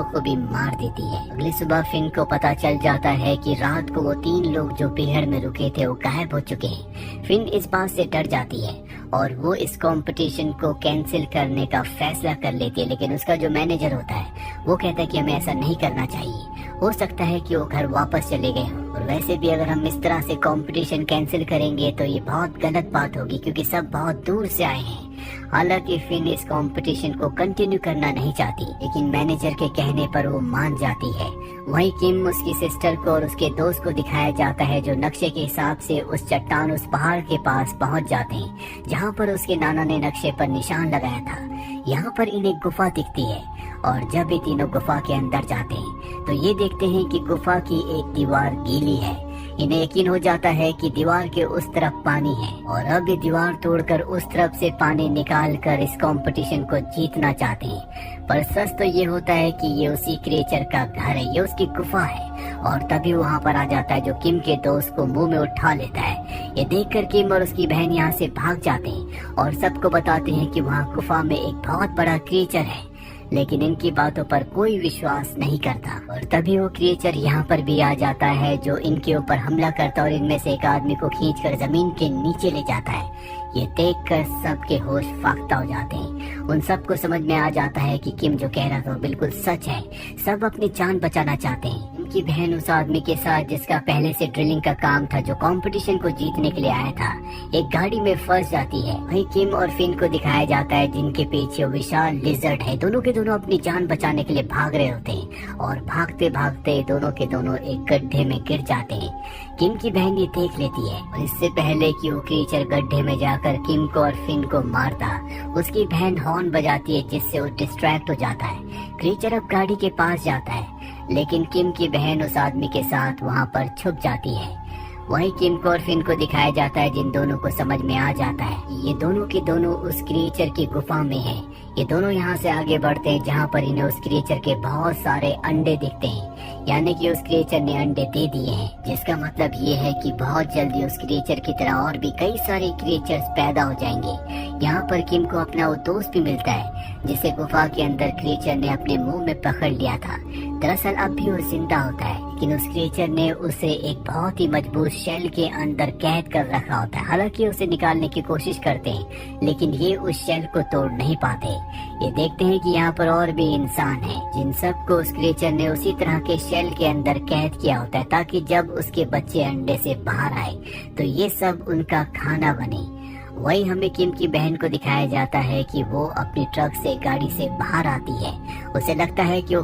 को भी मार देती है। अगली सुबह फिन को पता चल जाता है कि रात को वो 3 लोग जो पेड़ में रुके थे वो गायब हो चुके हैं। फिन इस बात से डर जाती है और वो इस कंपटीशन को कैंसिल करने का फैसला कर लेती है, लेकिन उसका जो मैनेजर होता है वो कहता है कि हमें ऐसा नहीं करना चाहिए, हो सकता है कि वो घर वापस चले गए हों, और वैसे भी अगर हम इस तरह से कंपटीशन कैंसिल करेंगे तो ये बहुत गलत बात होगी क्योंकि सब बहुत दूर से आए हैं। हालांकि फिन इस कंपटीशन को कंटिन्यू करना नहीं चाहती, लेकिन मैनेजर के कहने पर वो मान जाती है। वहीं किम उसकी सिस्टर को और उसके दोस्त को दिखाया जाता है जो नक्शे के हिसाब से उस चट्टान उस पहाड़ के पास पहुंच जाते हैं जहां पर उसके नाना ने नक्शे पर निशान लगाया था। यहाँ पर इन्हें गुफा दिखती है और जब ये तीनों गुफा के अंदर जाते हैं तो ये देखते हैं कि गुफा की एक दीवार गीली है। इन्हें यकीन हो जाता है कि दीवार के उस तरफ पानी है और अब ये दीवार तोड़कर उस तरफ से पानी निकाल कर इस कंपटीशन को जीतना चाहते हैं। पर सच तो ये होता है कि ये उसी क्रिएचर का घर है, ये उसकी गुफा है। और तभी वहाँ पर आ जाता है जो किम के दोस्त को मुंह में उठा लेता है। ये देखकर किम और उसकी बहन यहाँ से भाग जाते हैं और सबको बताते हैं कि वहाँ गुफा में एक बहुत बड़ा क्रिएचर है, लेकिन इनकी बातों पर कोई विश्वास नहीं करता। और तभी वो क्रिएचर यहाँ पर भी आ जाता है जो इनके ऊपर हमला करता है और इनमें से एक आदमी को खींचकर जमीन के नीचे ले जाता है। ये देखकर सबके होश फाख्ता हो जाते हैं। उन सबको समझ में आ जाता है कि किम जो कह रहा था वो बिल्कुल सच है। सब अपनी जान बचाना चाहते हैं। उनकी बहन उस आदमी के साथ जिसका पहले से ड्रिलिंग का काम था, जो कंपटीशन को जीतने के लिए आया था, एक गाड़ी में फंस जाती है। वहीं किम और फिन को दिखाया जाता है जिनके पीछे विशाल लिजर्ड है। दोनों के दोनों अपनी जान बचाने के लिए भाग रहे होते हैं और भागते भागते दोनों के दोनों एक गड्ढे में गिर जाते हैं। किम की बहन ये देख लेती है और इससे पहले कि वो क्रीचर गड्ढे में जाकर किम को और फिन को मारता, उसकी बहन हॉर्न बजाती है जिससे वो डिस्ट्रैक्ट हो जाता है। क्रीचर अब गाड़ी के पास जाता है, लेकिन किम की बहन उस आदमी के साथ वहाँ पर छुप जाती है। वहीं किम को और फिन को दिखाया जाता है जिन दोनों को समझ में आ जाता है कि ये दोनों के दोनों उस क्रिएचर की गुफा में हैं। ये दोनों यहाँ से आगे बढ़ते हैं जहाँ पर इन्हें उस क्रिएचर के बहुत सारे अंडे दिखते हैं, यानी कि उस क्रिएचर ने अंडे दे दिए हैं, जिसका मतलब ये है कि बहुत जल्दी उस क्रिएचर की तरह और भी कई सारे क्रिएचर्स पैदा हो जाएंगे। यहाँ पर किम को अपना वो दोस्त भी मिलता है जिसे गुफा के अंदर क्रिएचर ने अपने मुंह में पकड़ लिया था। दरअसल अब भी वो जिंदा होता है, लेकिन उस क्रिएचर ने उसे एक बहुत ही मजबूत शेल के अंदर कैद कर रखा होता है। हालांकि उसे निकालने की कोशिश करते हैं, लेकिन ये उस शेल को तोड़ नहीं पाते। ये देखते हैं कि यहाँ पर और भी इंसान हैं, जिन सबको उस क्रिएचर ने उसी तरह के शेल के अंदर कैद किया होता है, ताकि जब उसके बच्चे अंडे से बाहर आए तो ये सब उनका खाना बने। वही हमें किम की बहन को दिखाया जाता है कि वो अपनी ट्रक से गाड़ी से बाहर आती है। उसे लगता है कि वो